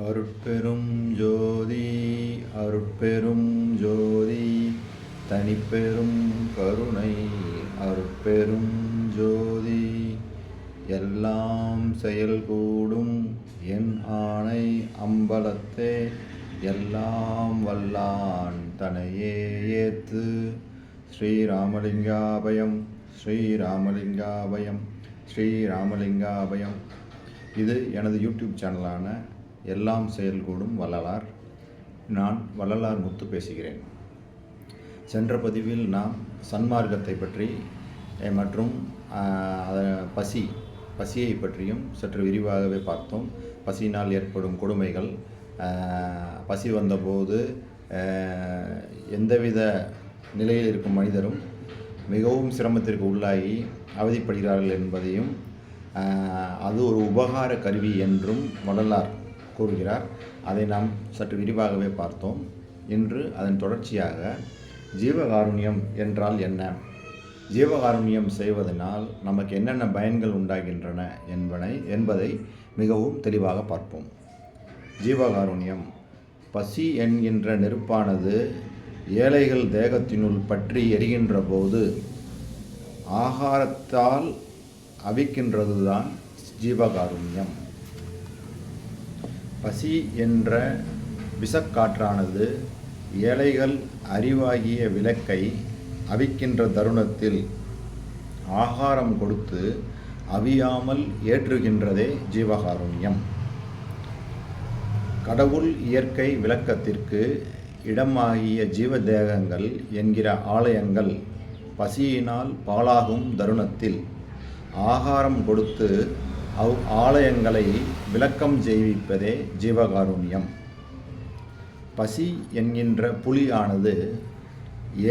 அருட்பெரும் ஜோதி அருட்பெரும் ஜோதி தனிப்பெரும் கருணை அருட்பெரும் ஜோதி எல்லாம் செயல்கூடும் என் ஆணை அம்பலத்தே எல்லாம் வல்லான் தனையே ஏத்து. ஸ்ரீராமலிங்காபயம் ஸ்ரீராமலிங்காபயம் ஸ்ரீராமலிங்காபயம். இது எனது யூடியூப் சேனலான எல்லாம் செயல்கூடும் வள்ளலார். நான் வள்ளலார் முத்து பேசுகிறேன். சென்ற பதிவில் நாம் சன்மார்க்கத்தை பற்றி மற்றும் பசியை பற்றியும் சற்று விரிவாகவே பார்த்தோம். பசியினால் ஏற்படும் கொடுமைகள், பசி வந்தபோது எந்தவித நிலையில் இருக்கும் மனிதரும் மிகவும் சிரமத்திற்கு உள்ளாகி அவதிப்படுகிறார்கள் என்பதையும் அது ஒரு உபகார கருவி என்றும் வள்ளலார் கூறுகிறார். அதை நாம் சற்று விரிவாகவே பார்த்தோம். இன்று அதன் தொடர்ச்சியாக ஜீவகாருண்யம் என்றால் என்ன, ஜீவகாருண்யம் செய்வதனால் நமக்கு என்னென்ன பயன்கள் உண்டாகின்றன என்பதை மிகவும் தெளிவாக பார்ப்போம். ஜீவகாருண்யம். பசி என்கின்ற நெருப்பானது ஏழைகள் தேகத்தினுள் பற்றி எரிகின்ற போது ஆகாரத்தால் அவிக்கின்றதுதான் ஜீவகாருண்யம். பசி என்ற விஷக்காற்றானது ஏழைகள் அறிவாகிய விளக்கை அவிக்கின்ற தருணத்தில் ஆகாரம் கொடுத்து அவியாமல் ஏற்றுகின்றதே ஜீவகாருண்யம். கடவுள் இயற்கை விளக்கத்திற்கு இடமாகிய ஜீவதேகங்கள் என்கிற ஆலயங்கள் பசியினால் பாழாகும் தருணத்தில் ஆகாரம் கொடுத்து ஆலயங்களை விளக்கம் செய்விப்பதே ஜீவகாருண்யம். பசி என்கின்ற புலியானது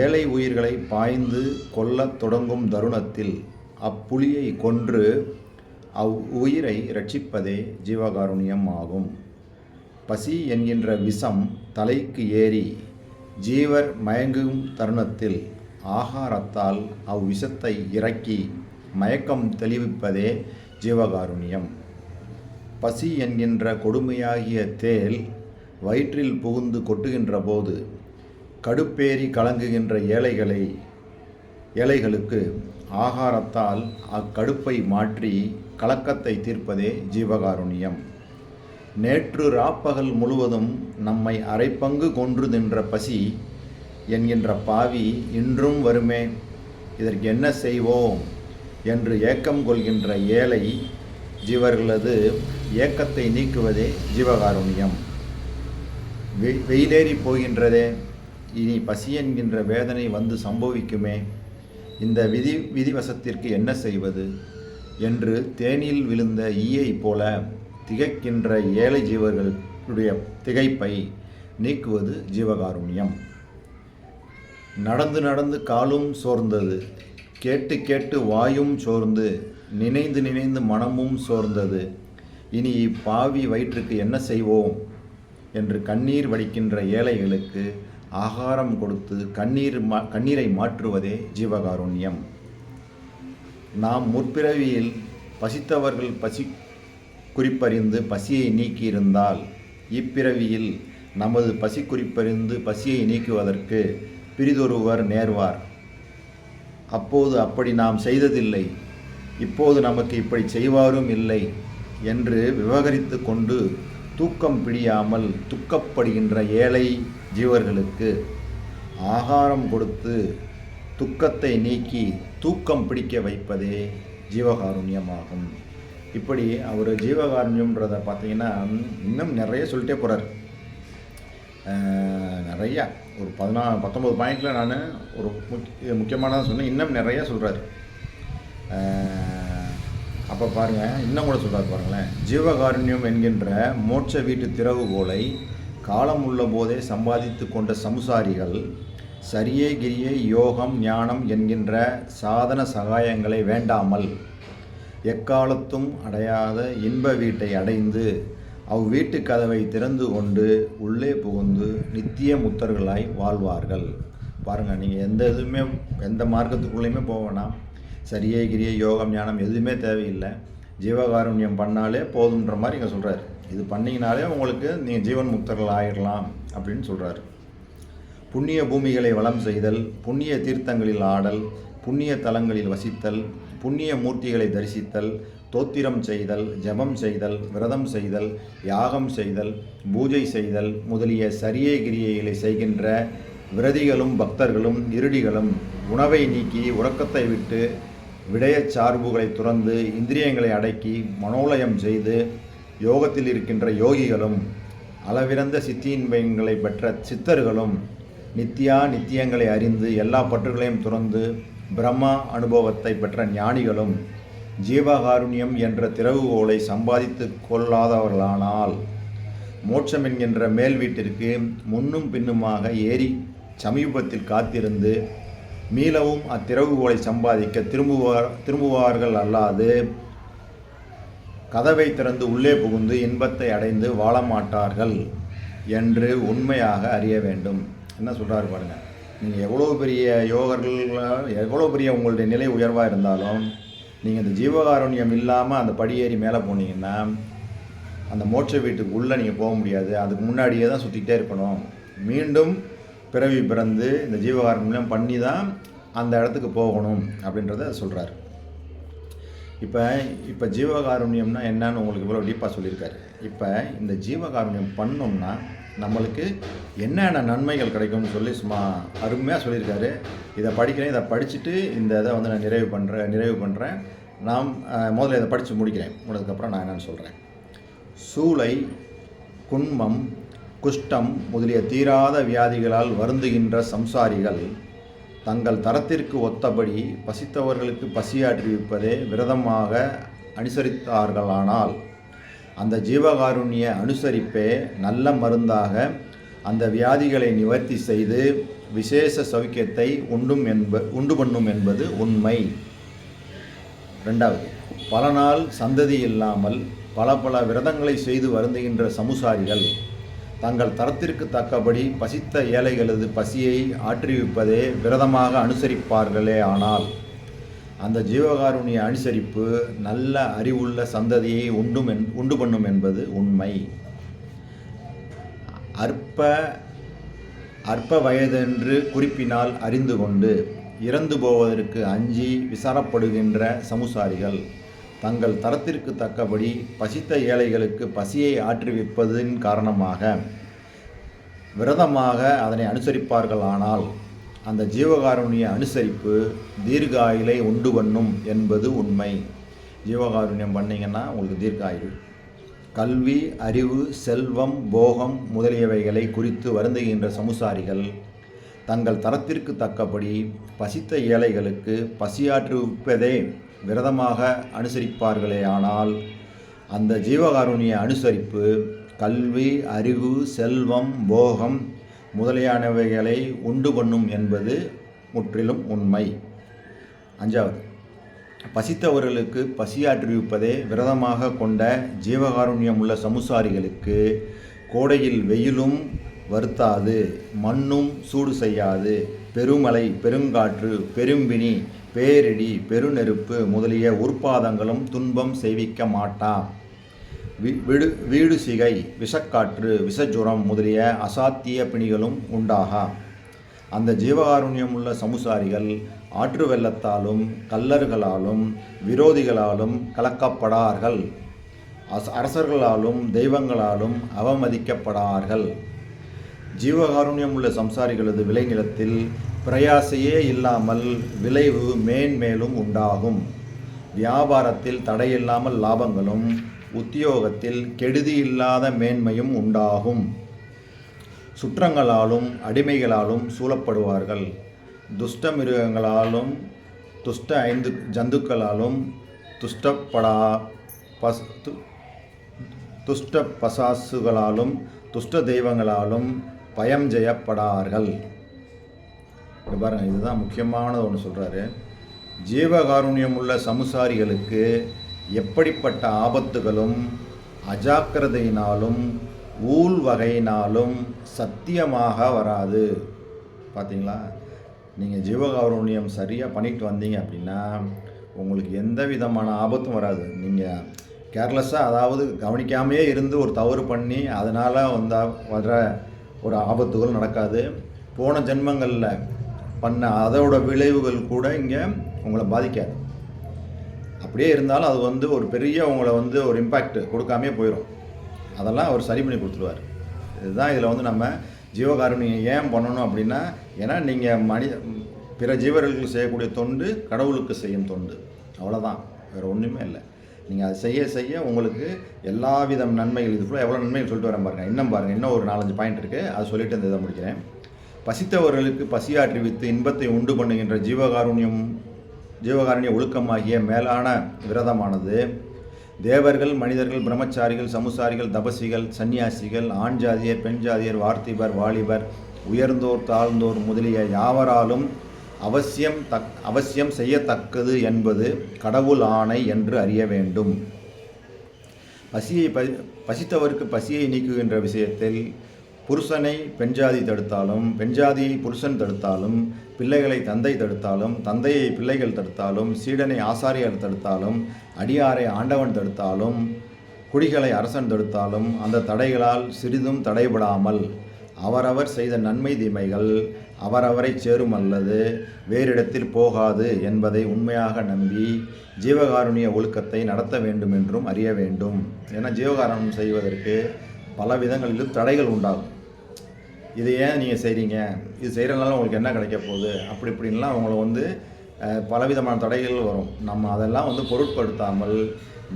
ஏழை உயிர்களை பாய்ந்து கொல்லத் தொடங்கும் தருணத்தில் அப்புலியை கொன்று உயிரை ரட்சிப்பதே ஜீவகாருண்யம் ஆகும். பசி என்கின்ற விஷம் தலைக்கு ஏறி ஜீவர் மயங்கும் தருணத்தில் ஆகாரத்தால் அவ்விஷத்தை இறக்கி மயக்கம் தெளிவிப்பதே ஜீவகாருண்யம். பசி என்கின்ற கொடுமையாகிய தேள் வயிற்றில் புகுந்து கொட்டுகின்ற போது கடுப்பேறி கலங்குகின்ற ஏழைகளுக்கு ஆகாரத்தால் அக்கடுப்பை மாற்றி கலக்கத்தை தீர்ப்பதே ஜீவகாருண்யம். நேற்று ராப்பகல் முழுவதும் நம்மை அரைப்பங்கு கொன்று நின்ற பசி என்கின்ற பாவி இன்றும் வருமே, இதற்கு என்ன செய்வோம் என்று ஏக்கம் கொள்கின்ற ஏழை ஜீவர்களது ஏக்கத்தை நீக்குவதே ஜீவகாருண்யம். வெயிலேறி போகின்றதே, இனி பசி என்கின்ற வேதனை வந்து சம்பவிக்குமே, இந்த விதிவசத்திற்கு என்ன செய்வது என்று தேனில் விழுந்த ஈயை போல திகைக்கின்ற ஏழை ஜீவர்களுடைய திகைப்பை நீக்குவது ஜீவகாருண்யம். நடந்து நடந்து காலும் சோர்ந்தது, கேட்டு கேட்டு வாயும் சோர்ந்து, நினைந்து நினைந்து மனமும் சோர்ந்தது, இனி இப்பாவி வயிற்றுக்கு என்ன செய்வோம் என்று கண்ணீர் வடிக்கின்ற ஏழைகளுக்கு ஆகாரம் கொடுத்து கண்ணீரை மாற்றுவதே ஜீவகாருண்யம். நாம் முற்பிறவியில் பசித்தவர்கள் பசி குறிப்பறிந்து பசியை நீக்கியிருந்தால் இப்பிறவியில் நமது பசி குறிப்பறிந்து பசியை நீக்குவதற்கு பிறிதொருவர் நேர்வார். அப்போது அப்படி நாம் செய்ததில்லை, இப்போது நமக்கு இப்படி செய்வாரும் இல்லை என்று விவகரித்து கொண்டு தூக்கம் பிடியாமல் துக்கப்படுகின்ற ஏழை ஜீவர்களுக்கு ஆகாரம் கொடுத்து துக்கத்தை நீக்கி தூக்கம் பிடிக்க வைப்பதே ஜீவகாருண்யமாகும். இப்படி அவர் ஜீவகாருண்யம்ன்றதை பார்த்தீங்கன்னா இன்னும் நிறைய சொல்லிட்டே போகிறார். நிறையா ஒரு 19 பாயிண்டில் நான் ஒரு முக்கியமானதாக சொன்னேன். இன்னும் நிறையா சொல்கிறார். அப்போ பாருங்கள், இன்னும் கூட சொல்கிறார் பாருங்களேன். ஜீவகாருண்யம் என்கின்ற மோட்ச வீட்டு திறவுகோலை காலம் உள்ள போதே சம்பாதித்து கொண்ட சமுசாரிகள் சரியே கிரியே யோகம் ஞானம் என்கின்ற சாதன சகாயங்களை வேண்டாமல் எக்காலத்தும் அடையாத இன்ப வீட்டை அடைந்து அவ்வீட்டு கதவை திறந்து கொண்டு உள்ளே புகுந்து நித்திய முத்தர்களாய் வாழ்வார்கள். பாருங்கள், நீங்கள் எந்த மார்க்கத்துக்குள்ளேயுமே போவேனா, சரியே கிரியே யோகம் ஞானம் எதுவுமே தேவையில்லை, ஜீவகாருண்யம் பண்ணாலே போதுன்ற மாதிரி இங்கே சொல்கிறார். இது பண்ணிங்கனாலே உங்களுக்கு நீங்கள் ஜீவன் முக்தர்கள் ஆயிடலாம் அப்படின்னு சொல்கிறாரு. புண்ணிய பூமிகளை வளம் செய்தல், புண்ணிய தீர்த்தங்களில் ஆடல், புண்ணிய தலங்களில் வசித்தல், புண்ணிய மூர்த்திகளை தரிசித்தல், தோத்திரம் செய்தல், ஜபம் செய்தல், விரதம் செய்தல், யாகம் செய்தல், பூஜை செய்தல் முதலிய சரியே கிரியைகளை செய்கின்ற விரதிகளும் பக்தர்களும் இருடிகளும் உணவை நீக்கி உறக்கத்தை விட்டு விடயச் சார்புகளை துறந்து இந்திரியங்களை அடக்கி மனோலயம் செய்து யோகத்தில் இருக்கின்ற யோகிகளும் அளவிறந்த சித்தியின்பயங்களை பெற்ற சித்தர்களும் நித்தியங்களை அறிந்து எல்லா பற்றுகளையும் துறந்து பிரம்மா அனுபவத்தை பெற்ற ஞானிகளும் ஜீவகாருண்யம் என்ற திறவுகோலை சம்பாதித்து கொள்ளாதவர்களானால் மோட்சம் என்கின்ற மேல் வீட்டிற்கு முன்னும் பின்னுமாக ஏறி சமீபத்தில் காத்திருந்து மீளவும் அத்திறவுகோலை சம்பாதிக்க திரும்புவார்கள் அல்லாது கதவை திறந்து உள்ளே புகுந்து இன்பத்தை அடைந்து வாழ மாட்டார்கள் என்று உண்மையாக அறிய வேண்டும். என்ன சொல்கிறாரு பாருங்கள். நீங்கள் எவ்வளோ பெரிய யோகர்கள், எவ்வளோ பெரிய உங்களுடைய நிலை உயர்வாக இருந்தாலும் நீங்கள் இந்த ஜீவகாருண்யம் இல்லாமல் அந்த படியேறி மேலே போனீங்கன்னா அந்த மோட்ச வீட்டுக்கு உள்ளே நீங்கள் போக முடியாது. அதுக்கு முன்னாடியே தான் சுற்றிக்கிட்டே இருக்கணும். மீண்டும் பிறவி பிறந்து இந்த ஜீவகாருண்யம் பண்ணி தான் அந்த இடத்துக்கு போகணும் அப்படின்றத சொல்கிறார். இப்போ ஜீவகாருண்யம்னா என்னன்னு உங்களுக்கு இவ்வளோ டீப்பாக சொல்லியிருக்காரு. இப்போ இந்த ஜீவகாருண்யம் பண்ணோம்னா நம்மளுக்கு என்னென்ன நன்மைகள் கிடைக்கும்னு சொல்லி சும்மா அருமையாக சொல்லியிருக்காரு. இதை படிக்கிறேன், இதை படிச்சுட்டு இந்த இதை வந்து நான் நிறைவு பண்ணுறேன். நான் முதல்ல இதை படித்து முடிச்சதுக்கப்புறம் நான் என்னென்னு சொல்கிறேன். சூளை, குன்மம், குஷ்டம் முதலிய தீராத வியாதிகளால் வருந்துகின்ற சம்சாரிகள் தங்கள் தரத்திற்கு ஒத்தபடி பசித்தவர்களுக்கு பசியாற்றுவிப்பதே விரதமாக அனுசரித்தார்களானால் அந்த ஜீவகாருண்ய அனுசரிப்பே நல்ல மருந்தாக அந்த வியாதிகளை நிவர்த்தி செய்து விசேஷ சௌக்கியத்தை உண்டு பண்ணும் என்பது உண்மை. 2வது, பல நாள் சந்ததி இல்லாமல் பல விரதங்களை செய்து வருந்துகின்ற சமுசாரிகள் தங்கள் தரத்திற்கு தக்கபடி பசித்த ஏழைகளது பசியை ஆற்றுவிப்பதே விரதமாக அனுசரிப்பார்களே ஆனால் அந்த ஜீவகாருண்ய அனுசரிப்பு நல்ல அறிவுள்ள சந்ததியை உண்டு பண்ணும் என்பது உண்மை. அற்ப வயதென்று குறிப்பினால் அறிந்து கொண்டு இறந்து போவதற்கு அஞ்சி விசாரப்படுகின்ற சமுசாரிகள் தங்கள் தரத்திற்கு தக்கபடி பசித்த ஏழைகளுக்கு பசியை ஆற்றுவிப்பதின் காரணமாக விரதமாக அதனை அனுசரிப்பார்களானால் அந்த ஜீவகாருண்ய அனுசரிப்பு தீர்காயுளை உண்டு பண்ணும் என்பது உண்மை. ஜீவகாருண்யம் பண்ணிங்கன்னா உங்களுக்கு தீர்க்காயுள். கல்வி, அறிவு, செல்வம், போகம் முதலியவைகளை குறித்து வருந்துகின்ற சமுசாரிகள் தங்கள் தரத்திற்கு தக்கபடி பசித்த ஏழைகளுக்கு பசியாற்றுவிப்பதே விரதமாக அனுசரிப்பார்களே ஆனால் அந்த ஜீவகாருண்ய அனுசரிப்பு கல்வி, அறிவு, செல்வம், போகம் முதலியானவைகளை உண்டு பண்ணும் என்பது முற்றிலும் உண்மை. 5வது, பசித்தவர்களுக்கு பசியாற்றுவிப்பதே விரதமாக கொண்ட ஜீவகாருண்யம் உள்ள சமுசாரிகளுக்கு கோடையில் வெயிலும் வருத்தாது, மண்ணும் சூடு செய்யாது, பெருமழை, பெருங்காற்று, பெரும்பினி, பேரிடி, பெருநெருப்பு முதலிய உற்பாதங்களும் துன்பம் செய்விக்க மாட்டா. வீடு சிகை, விஷக்காற்று, விஷஜுரம் முதலிய அசாத்திய பிணிகளும் உண்டாகா. அந்த ஜீவகாருண்யம் உள்ள சமுசாரிகள் ஆற்று வெள்ளத்தாலும் கல்லர்களாலும் விரோதிகளாலும் கலக்கப்படார்கள். அரசர்களாலும் தெய்வங்களாலும் அவமதிக்கப்படார்கள். ஜீவகாருண்யம் உள்ள சம்சாரிகளது விளைநிலத்தில் பிரயாசையே இல்லாமல் விளைவு மேன்மேலும் உண்டாகும். வியாபாரத்தில் தடையில்லாமல் லாபங்களும் உத்தியோகத்தில் கெடுதி இல்லாத மேன்மையும் உண்டாகும். சுற்றங்களாலும் அடிமைகளாலும் சூழப்படுவார்கள். துஷ்ட மிருகங்களாலும் துஷ்ட 5 ஜந்துக்களாலும் துஷ்ட பசாசுகளாலும் துஷ்ட தெய்வங்களாலும் பயம் ஜெயப்படார்கள். பாருங்கள், இதுதான் முக்கியமானது ஒன்று சொல்கிறாரு. ஜீவகாருண்யம் உள்ள சமுசாரிகளுக்கு எப்படிப்பட்ட ஆபத்துகளும் அஜாக்கிரதையினாலும் ஊழ் வகையினாலும் சத்தியமாக வராது. பார்த்தீங்களா, நீங்கள் ஜீவகாருண்யம் சரியாக பண்ணிட்டு வந்தீங்க அப்படின்னா உங்களுக்கு எந்த விதமான ஆபத்தும் வராது. நீங்கள் கேர்லெஸ்ஸாக, அதாவது கவனிக்காமையே இருந்து ஒரு தவறு பண்ணி அதனால் வர ஒரு ஆபத்துகள் நடக்காது. போன ஜென்மங்களில் பண்ண அதோட விளைவுகள் கூட இங்கே உங்களை பாதிக்காது. அப்படியே இருந்தாலும் அது ஒரு பெரிய உங்களை ஒரு இம்பேக்ட் கொடுக்காமே போயிடும். அதெல்லாம் அவர் சரி பண்ணி கொடுத்துருவார். இதுதான் இதில் நம்ம ஜீவகாருண்யம் ஏன் பண்ணணும் அப்படின்னா, ஏன்னா நீங்கள் பிற ஜீவர்களுக்கு செய்யக்கூடிய தொண்டு கடவுளுக்கு செய்யும் தொண்டு, அவ்வளோதான், வேறு ஒன்றுமே இல்லை. நீங்கள் அதை செய்ய செய்ய உங்களுக்கு எல்லா வித நன்மைகள், இது ஃபுல்லாக எவ்வளோ நன்மைகள் சொல்லிட்டு வரேன் பாருங்கள். இன்னும் ஒரு 4-5 பாயிண்ட் இருக்குது, அதை சொல்லிவிட்டு இந்த இதை முடிக்கிறேன். பசித்தவர்களுக்கு பசியாற்றுவித்து இன்பத்தை உண்டு பண்ணுகின்ற ஜீவகாருண்ய ஒழுக்கமாகிய மேலான விரதமானது தேவர்கள், மனிதர்கள், பிரம்மச்சாரிகள், சமுசாரிகள், தபசிகள், சன்னியாசிகள், ஆண் ஜாதியர், பெண் ஜாதியர், வார்த்திபர், வாலிபர், உயர்ந்தோர், தாழ்ந்தோர் முதலிய யாவராலும் அவசியம் செய்யத்தக்கது என்பது கடவுள் ஆணை என்று அறிய வேண்டும். பசித்தவருக்கு பசியை நீக்குகின்ற விஷயத்தில் புருஷனை பெண்ஜாதி தடுத்தாலும், பெண்ஜாதியை புருஷன் தடுத்தாலும், பிள்ளைகளை தந்தை தடுத்தாலும், தந்தையை பிள்ளைகள் தடுத்தாலும், சீடனை ஆசாரியர் தடுத்தாலும், அடியாரை ஆண்டவன் தடுத்தாலும், குடிகளை அரசன் தடுத்தாலும் அந்த தடைகளால் சிறிதும் தடைபடாமல் அவரவர் செய்த நன்மை தீமைகள் அவரவரை சேரும் அல்லது வேறிடத்தில் போகாது என்பதை உண்மையாக நம்பி ஜீவகாருண்ய ஒழுக்கத்தை நடத்த வேண்டும் என்றும் அறிய வேண்டும். ஏன்னா ஜீவகாருண்யம் செய்வதற்கு பல விதங்களிலும் தடைகள் உண்டாகும். இது ஏன் நீங்கள் செய்கிறீங்க, இது செய்கிறதுனால உங்களுக்கு என்ன கிடைக்க போகுது, அப்படி இப்படின்லாம் அவங்கள பலவிதமான தடைகள் வரும். நம்ம அதெல்லாம் பொருட்படுத்தாமல்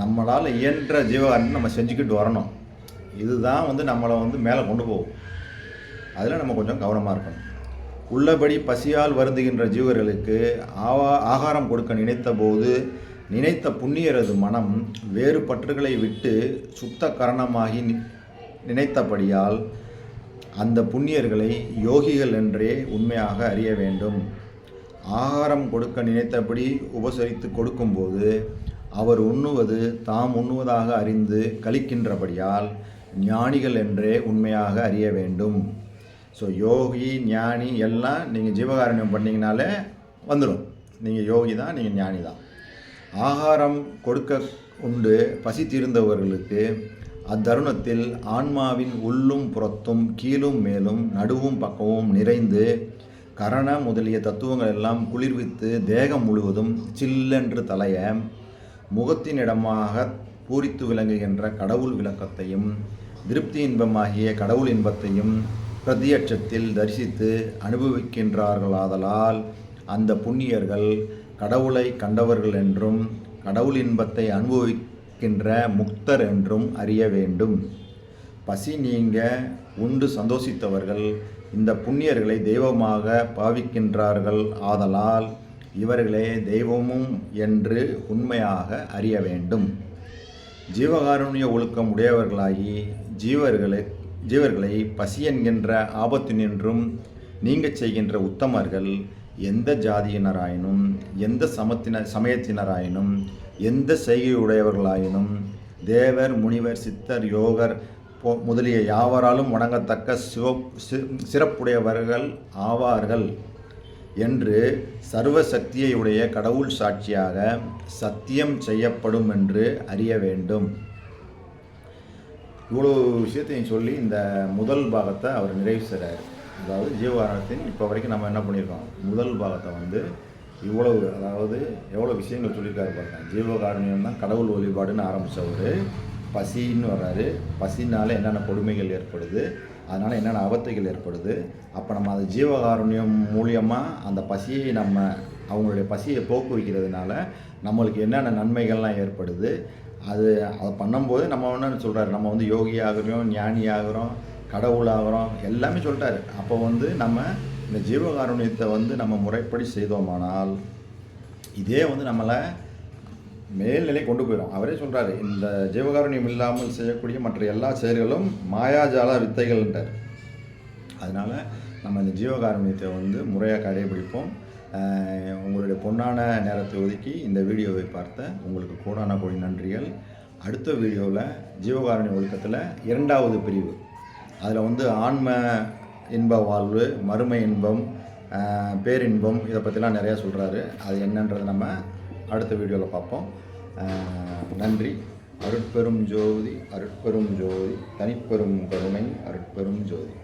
நம்மளால் இயன்ற ஜீவகாருண்யம் நம்ம செஞ்சுக்கிட்டு வரணும். இதுதான் நம்மளை மேலே கொண்டு போகும். அதில் நம்ம கொஞ்சம் கவனமாக இருக்கணும். உள்ளபடி பசியால் வருந்துகின்ற ஜீவர்களுக்கு ஆகாரம் கொடுக்க நினைத்த போது நினைத்த புண்ணியரது மனம் வேறு பற்றுகளை விட்டு சுத்த கரணமாகி நினைத்தபடியால் அந்த புண்ணியர்களை யோகிகள் என்றே உண்மையாக அறிய வேண்டும். ஆகாரம் கொடுக்க நினைத்தபடி உபசரித்து கொடுக்கும்போது அவர் உண்ணுவது தாம் உண்ணுவதாக அறிந்து கழிக்கின்றபடியால் ஞானிகள் என்றே உண்மையாக அறிய வேண்டும். ஸோ யோகி, ஞானி எல்லாம் நீங்கள் ஜீவகாருண்யம் பண்ணிங்கனாலே வந்துடும். நீங்கள் யோகி தான், நீங்கள் ஞானி தான். ஆகாரம் கொடுக்க உண்டு பசி தீர்ந்தவர்களுக்கு அத்தருணத்தில் ஆன்மாவின் உள்ளும் புறத்தும் கீழும் மேலும் நடுவும் பக்கமும் நிறைந்து கரண முதலிய தத்துவங்கள் எல்லாம் குளிர்வித்து தேகம் முழுவதும் சில்லென்று தலைய முகத்தினிடமாக பூரித்து விளங்குகின்ற கடவுள் விளக்கத்தையும் திருப்தி இன்பமாகிய கடவுள் இன்பத்தையும் பிரதியட்சத்தில் தரிசித்து அனுபவிக்கின்றார்களாதலால் அந்த புண்ணியர்கள் கடவுளை கண்டவர்கள் என்றும் கடவுள் இன்பத்தை அனுபவிக்கின்ற முக்தர் என்றும் அறிய வேண்டும். பசி நீங்க உண்டு சந்தோஷித்தவர்கள் இந்த புண்ணியர்களை தெய்வமாக பாவிக்கின்றார்கள் ஆதலால் இவர்களே தெய்வமும் என்று உண்மையாக அறிய வேண்டும். ஜீவகாருண்ய ஒழுக்கம் உடையவர்களாகி ஜீவர்களை பசி என்கின்ற ஆபத்தினின்றும் நீங்கச் செய்கின்ற உத்தமர்கள் எந்த ஜாதியினராயினும், எந்த சமயத்தினராயினும், எந்த செய்கையுடையவர்களாயினும், தேவர், முனிவர், சித்தர், யோகர் முதலிய யாவராலும் வணங்கத்தக்க சிறப்புடையவர்கள் ஆவார்கள் என்று சர்வ சக்தியையுடைய கடவுள் சாட்சியாக சத்தியம் செய்யப்படும் என்று அறிய வேண்டும். இவ்வளோ விஷயத்தையும் சொல்லி இந்த முதல் பாகத்தை அவர் நிறைவு செய்கிறார். அதாவது ஜீவகாருண்யத்தின் இப்போ வரைக்கும் நம்ம என்ன பண்ணியிருக்கோம், முதல் பாகத்தை இவ்வளவு, அதாவது எவ்வளோ விஷயங்கள் சொல்லியிருக்காரு பாருங்க. ஜீவகாருண்யம் தான் கடவுள் வழிபாடுன்னு ஆரம்பித்தவர் பசின்னு வர்றாரு. பசினால என்னென்ன கொடுமைகள் ஏற்படுது, அதனால் என்னென்ன ஆபத்துகள் ஏற்படுது. அப்போ நம்ம அது ஜீவகாருண்யம் மூலியமாக அந்த பசியை அவங்களுடைய பசியை போக்குவிக்கிறதுனால நம்மளுக்கு என்னென்ன நன்மைகள்லாம் ஏற்படுது. அதை பண்ணும்போது நம்ம என்ன சொல்கிறாரு, நம்ம யோகி ஆகிறோம், ஞானி ஆகிறோம், கடவுள் ஆகிறோம், எல்லாமே சொல்லிட்டாரு. அப்போ நம்ம இந்த ஜீவகாருண்யத்தை நம்ம முறைப்படி செய்தோமானால் இதே நம்மளை மேல்நிலை கொண்டு போயிடும். அவரே சொல்கிறாரு, இந்த ஜீவகாருண்யம் இல்லாமல் செய்யக்கூடிய மற்ற எல்லா செயல்களும் மாயாஜால வித்தைகள்ன்றார். அதனால் நம்ம இந்த ஜீவகாருண்யத்தை முறையாக கடைபிடிப்போம். உங்களுடைய பொன்னான நேரத்தை ஒதுக்கி இந்த வீடியோவை பார்த்த உங்களுக்கு கோடான கோடி நன்றிகள். அடுத்த வீடியோவில் ஜீவகாருண்ய ஒழுக்கத்தில் 2வது பிரிவு, அதில் ஆன்ம இன்ப வாழ்வு, மறுமை இன்பம், பேரின்பம், இதை பற்றிலாம் நிறையா சொல்கிறாரு. அது என்னன்றதை நம்ம அடுத்த வீடியோவில் பார்ப்போம். நன்றி, அருட்பெரும் ஜோதி அருட்பெரும் ஜோதி தனிப்பெரும் கருணை அருட்பெரும் ஜோதி.